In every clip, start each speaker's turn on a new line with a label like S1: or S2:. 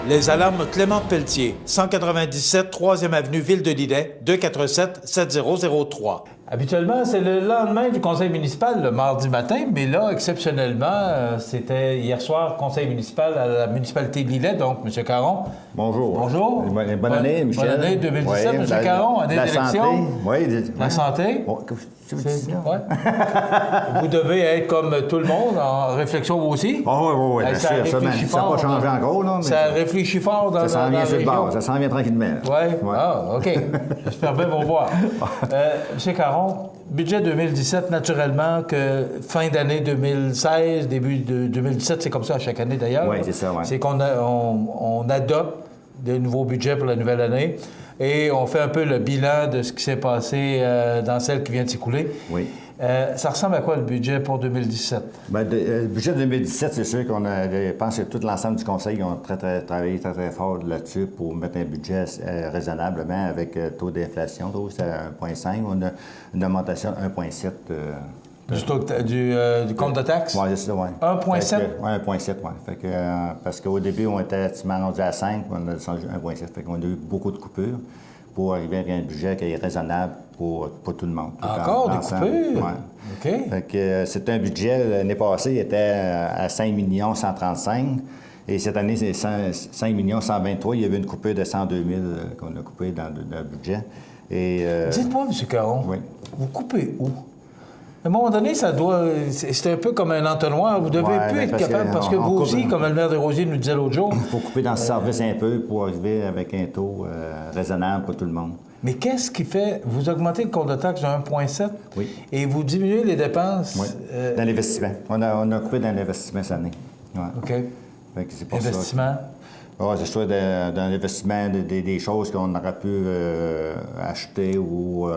S1: Les alarmes Clément Pelletier, 197 3e avenue Ville de Lillet, 247-7003. Habituellement, c'est le lendemain du conseil municipal, le mardi matin, mais là, exceptionnellement, c'était hier soir, conseil municipal à la municipalité de Lillet, donc M. Caron.
S2: Bonjour.
S1: Bonjour.
S2: Bonne année, Michel.
S1: Bonne année 2017,
S2: oui,
S1: M. Caron, année d'élection.
S2: Oui,
S1: la santé.
S2: Bon,
S1: ouais. Vous devez être comme tout le monde, en réflexion vous aussi.
S2: Oui, bien sûr, ça n'a pas changé encore. Là, mais
S1: ça réfléchit fort dans
S2: ça s'en vient
S1: la
S2: sur le bord,
S1: région.
S2: ça s'en vient tranquillement.
S1: Oui, ah, OK. J'espère bien vous voir. M. Caron, budget 2017, naturellement, que fin d'année 2016, début de 2017, c'est comme ça à chaque année d'ailleurs.
S2: Oui, c'est ça, oui.
S1: C'est qu'on on adopte des nouveaux budgets pour la nouvelle année et on fait un peu le bilan de ce qui s'est passé dans celle qui vient de s'écouler.
S2: Oui.
S1: Ça ressemble à quoi le budget pour 2017?
S2: Bien, le budget 2017, c'est sûr qu'on a, je pense que tout l'ensemble du conseil ont travaillé très fort là-dessus pour mettre un budget raisonnablement avec taux d'inflation. C'est 1,5. On a une augmentation de 1,7.
S1: Du compte de taxes?
S2: Oui, c'est ça, oui.
S1: 1,7?
S2: Oui, 1,7, oui. Parce qu'au début, on était rendu à 5, on a descendu à 1,7. Fait qu'on a eu beaucoup de coupures pour arriver à un budget qui est raisonnable pour tout le monde.
S1: Encore des coupures?
S2: Oui. OK. Fait que c'est un budget, l'année passée, il était à 5 135 000. Et cette année, c'est 5 123 000. Il y avait une coupure de 102 000 qu'on a coupé dans le budget.
S1: Dites-moi, M. Caron,
S2: oui.
S1: Vous coupez où? À un moment donné, ça doit. C'est un peu comme un entonnoir. Vous devez plus être capable, parce que vous aussi, comme le maire de Rosiers nous disait l'autre jour.
S2: Il faut couper dans ce service un peu pour arriver avec un taux raisonnable pour tout le monde.
S1: Mais qu'est-ce qui fait. Vous augmentez le compte de taxe de 1,7
S2: oui.
S1: Et vous diminuez les dépenses.
S2: Oui. Dans l'investissement. On a coupé dans l'investissement cette année. Ouais.
S1: OK.
S2: Fait que c'est pour
S1: investissement?
S2: Oui, c'est soit dans l'investissement des choses qu'on aurait pu acheter ou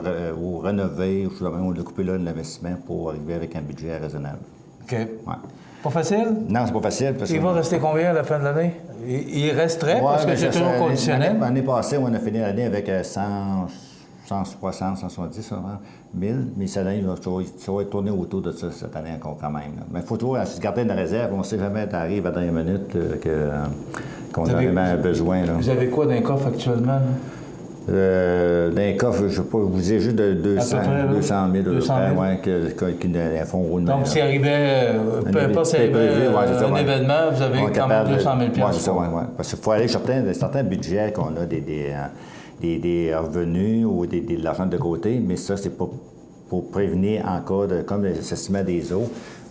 S2: rénover. On a coupé là de l'investissement pour arriver avec un budget raisonnable.
S1: OK.
S2: Ouais.
S1: Pas facile?
S2: Non, c'est pas facile. Parce
S1: il va rester combien à la fin de l'année? Il resterait parce que c'est toujours conditionnel.
S2: L'année passée, on a fini l'année avec 160, 170 000, mais cette année, ça va tourner autour de ça cette année encore quand même. Là. Mais il faut toujours se garder une réserve. On ne sait jamais, t'arrives à la dernière minute qu'on a vraiment besoin. Là.
S1: Vous avez quoi d'un coffre actuellement?
S2: D'un coffre, je ne sais pas, vous avez juste de 200 000 qui un fonds roulement.
S1: Donc, s'il arrivait, peu importe s'il arrivait un événement, vous avez quand même 200 000
S2: Oui, c'est ça, oui. Parce qu'il faut aller chercher certains budgets qu'on a des revenus ou de l'argent de côté, mais ça, c'est pas pour prévenir en cas de, comme l'assèchement des eaux,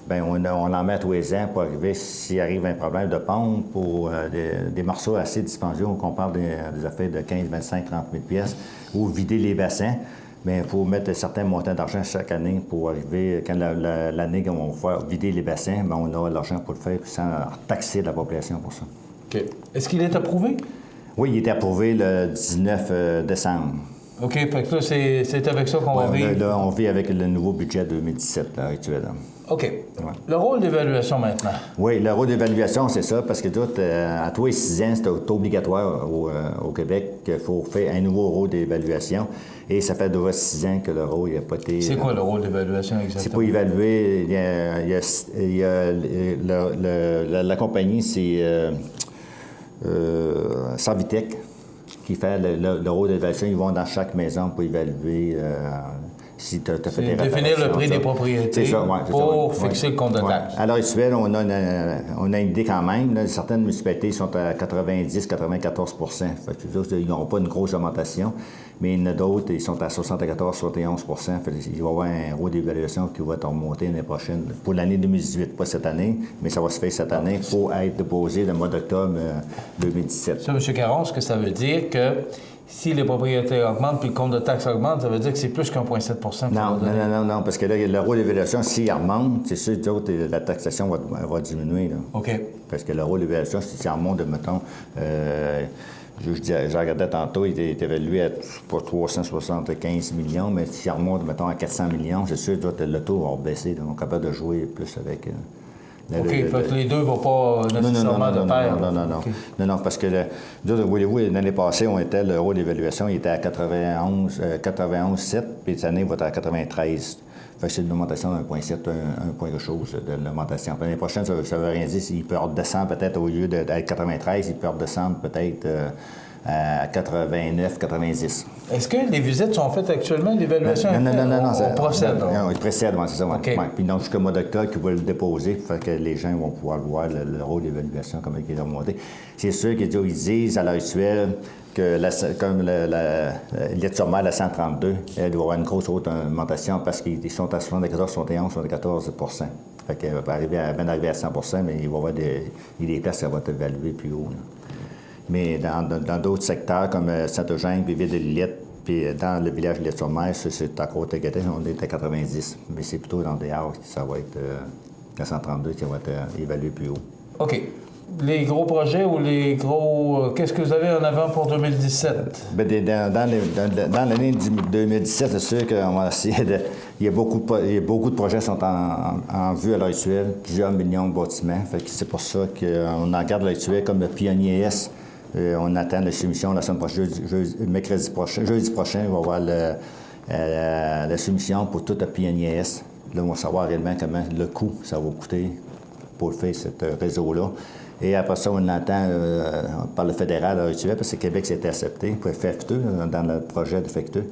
S2: bien, on en met tous les ans pour arriver, s'il arrive un problème de pompe, pour des morceaux assez dispendieux, qu'on parle des affaires de 15, 25, 30 000 pièces, ou vider les bassins. Bien, il faut mettre certains montants d'argent chaque année pour arriver, quand l'année qu'on va faire vider les bassins, bien, on a l'argent pour le faire, sans taxer la population pour ça.
S1: OK. Est-ce qu'il est approuvé?
S2: Oui, il était approuvé le 19 décembre.
S1: OK, fait que là, c'est avec ça qu'on va vivre?
S2: Là, on vit avec le nouveau budget 2017 là, actuel.
S1: OK. Ouais. Le rôle d'évaluation maintenant?
S2: Oui, le rôle d'évaluation, c'est ça, parce que à tous les 6 ans, c'est obligatoire au Québec qu'il faut faire un nouveau rôle d'évaluation. Et ça fait déjà 6 ans que le rôle n'a pas été...
S1: C'est quoi le rôle d'évaluation exactement?
S2: C'est pour évaluer... La compagnie, c'est Servitec qui fait le rôle d'évaluation. Ils vont dans chaque maison pour évaluer si tu as fait des réparations.
S1: Définir le prix des propriétés pour fixer le compte de taxe.
S2: À l'heure actuelle, on a une idée quand même. Là, certaines municipalités sont à 90-94 fait que ils n'auront pas une grosse augmentation, mais il y en a d'autres, ils sont à 74-71 fait il va y avoir un rôle d'évaluation qui va être remonté l'année prochaine. Pour l'année 2018, pas cette année, mais ça va se faire cette année pour être déposé le mois d'octobre 2017.
S1: Ça, M. Caron, ce que ça veut dire que si les propriétés augmentent puis le compte de taxe augmente, ça veut dire que c'est plus qu'1,7
S2: Non, parce que là, le rôle d'évaluation, s'il remonte, c'est sûr que la taxation va diminuer. Là.
S1: OK.
S2: Parce que le rôle d'évaluation, si ça remonte, mettons, j'ai regardé tantôt, il était évalué à 375 millions, mais s'il remonte, mettons, à 400 millions, c'est sûr que le taux va baisser. Donc, on est capable de jouer plus avec
S1: OK, fait que les deux ne vont pas nécessairement de pair.
S2: Non.
S1: Okay.
S2: Non, parce que, voulez-vous, l'année passée, le rôle d'évaluation il était à 91,7, puis cette année, il va être à 93. Fait que c'est une augmentation d'1,7, un point quelque chose de l'augmentation. L'année prochaine, ça ne veut rien dire. Il peut redescendre peut-être, au lieu d'être 93, il peut redescendre peut-être à 89, 90.
S1: Est-ce que les visites sont faites actuellement, l'évaluation?
S2: Non.
S1: On procède.
S2: Non, il précède, c'est ça.
S1: Okay.
S2: Ouais. Puis donc, jusqu'au mois d'octobre, qui va le déposer, fait que les gens vont pouvoir voir le rôle d'évaluation, comment il est remonté. C'est sûr qu'ils disent à l'heure actuelle que comme l'aide-sur-mer, la 132, elle doit avoir une grosse augmentation parce qu'ils sont à 74, 71, 74 %. Fait qu'elle va arriver à 100 %, mais il va y avoir des places qui vont être évaluées plus haut. Là. Mais dans d'autres secteurs, comme Saint-Eugène, puis Ville de Lillette, puis dans le village de l'Île-sur-Mer, c'est à Côte-Gatelle, on est à 90. Mais c'est plutôt dans des Havres que ça va être la 132 qui va être évalué plus haut. OK.
S1: Les gros projets ou les gros... Qu'est-ce que vous avez en avant pour 2017?
S2: Bien, dans l'année 2017, c'est sûr qu'on va essayer de... Il y a beaucoup de projets qui sont en vue à l'heure actuelle, plusieurs millions de bâtiments. Fait que c'est pour ça qu'on en garde à l'heure actuelle comme le Pionnier S. On attend la soumission la semaine prochaine, jeudi prochain, on va avoir la soumission pour tout le Pionnier S. Là, on va savoir réellement comment le coût ça va coûter pour faire ce réseau-là. Et après ça, on attend par le fédéral à l'heure actuelle, parce que Québec s'est accepté pour FF2, dans le projet de FF2.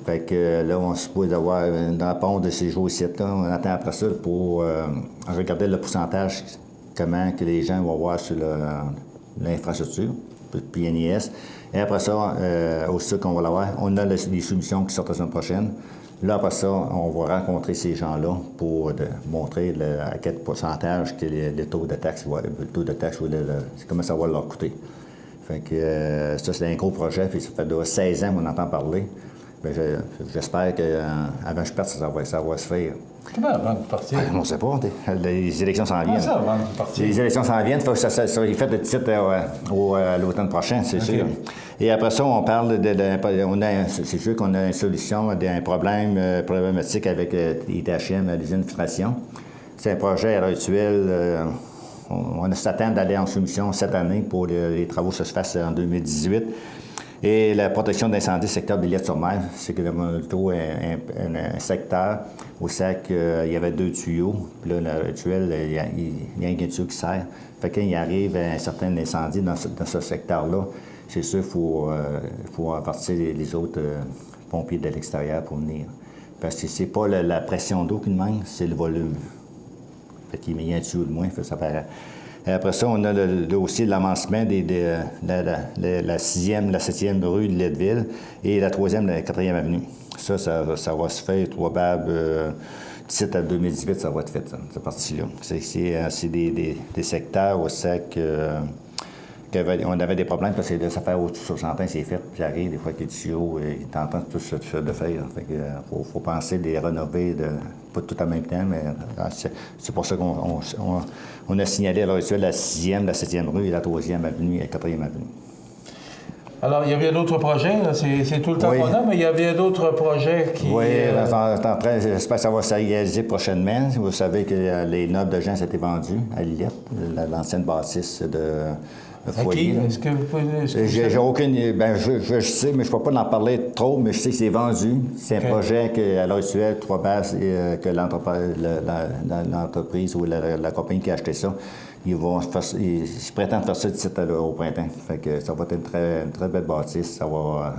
S2: Fait que là, on suppose avoir une réponse de ces jours-ci. On attend après ça pour regarder le pourcentage, comment que les gens vont voir sur l'infrastructure, puis NIS. Et après ça, aussi qu'on va l'avoir, on a les soumissions qui sortent la semaine prochaine. Là, après ça, on va rencontrer ces gens-là pour montrer à quel pourcentage que les taux de taxes, comment ça va leur coûter. Fait que ça, c'est un gros projet, puis ça fait 16 ans qu'on entend parler. Bien, j'espère qu'avant que je parte, ça va se faire.
S1: Comment avant de partir?
S2: On ne sait pas. Les élections s'en viennent.
S1: Ça, avant de partir?
S2: Les élections s'en viennent. Il faut que ça soit fait de titre l'automne prochain, c'est sûr. Et après ça, on parle c'est sûr qu'on a une solution d'un problématique avec ITHM, l'usine de filtration. C'est un projet à l'heure actuelle. On s'attend d'aller en soumission cette année pour les travaux se fassent en 2018. Et la protection d'incendie, secteur de l'Île-sur-Mer, c'est que plutôt un secteur où c'est qu'il y avait 2 tuyaux. Puis là, à l'heure actuelle, il y a un tuyau qui sert. Fait qu'il arrive un certain incendie dans ce secteur-là. C'est sûr qu'il faut avertir les autres pompiers de l'extérieur pour venir. Parce que c'est pas la pression d'eau qui manque, c'est le volume. Fait qu'il y a un tuyau de moins, ça paraît. Et après ça, on a aussi l'avancement de la 6e, la 7e rue de Leadville et la 3e, la 4e avenue. Ça va se faire probable d'ici à 2018, ça va être fait, cette partie-là. C'est des secteurs où c'est qu'on avait des problèmes parce que ça fait au-dessus de 60 ans, c'est fait. Puis j'arrive, des fois, qu'il y a des tuyaux, ils tentent tout de faire. Fait que, faut penser de les rénover, pas tout en même temps, mais c'est pour ça qu'on a signalé à l'heure actuelle la 6e, la 7e rue et la 3e avenue et la 4e avenue.
S1: Alors, il y a bien d'autres projets, c'est tout le temps qu'on a, mais il y a bien d'autres projets qui...
S2: Oui, j'espère que ça va se réaliser prochainement. Vous savez que les nobles de gens s'étaient vendus à Lillette, l'ancienne bâtisse de foyer.
S1: À qui? Est-ce que vous pouvez...
S2: J'ai aucune... je sais, mais je ne peux pas en parler trop, mais je sais que c'est vendu. C'est un projet qu'à l'heure actuelle, que l'entreprise ou la compagnie qui a acheté ça, ils prétendent faire ça d'ici au printemps. Fait que ça va être une très belle bâtisse. Ça va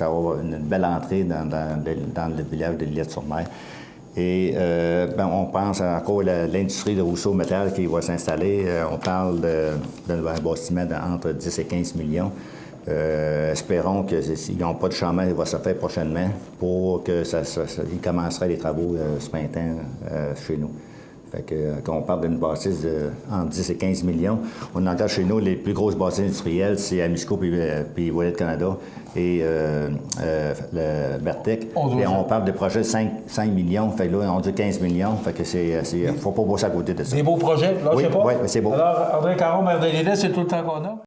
S2: avoir une belle entrée dans le village de Lillette-sur-Mer. Et on pense encore à l'industrie de Rousseau Métal qui va s'installer. On parle d'un bâtiment entre 10 et 15 millions. Espérons qu'ils n'ont pas de changement, il va se faire prochainement pour qu'ils commenceraient les travaux ce printemps chez nous. Fait que, quand on parle d'une bâtisse entre 10 et 15 millions, on engage chez nous les plus grosses bâtisses industrielles, c'est Amisco puis Wallet Canada et le Bertec. Et on parle de projets de 5 millions, fait que là, on dit 15 millions, fait que faut pas passer à côté de ça.
S1: Des beaux projets, là,
S2: oui,
S1: je sais pas.
S2: Oui, c'est beau.
S1: Alors, André Caron, maire de Lillette, c'est tout le temps qu'on a.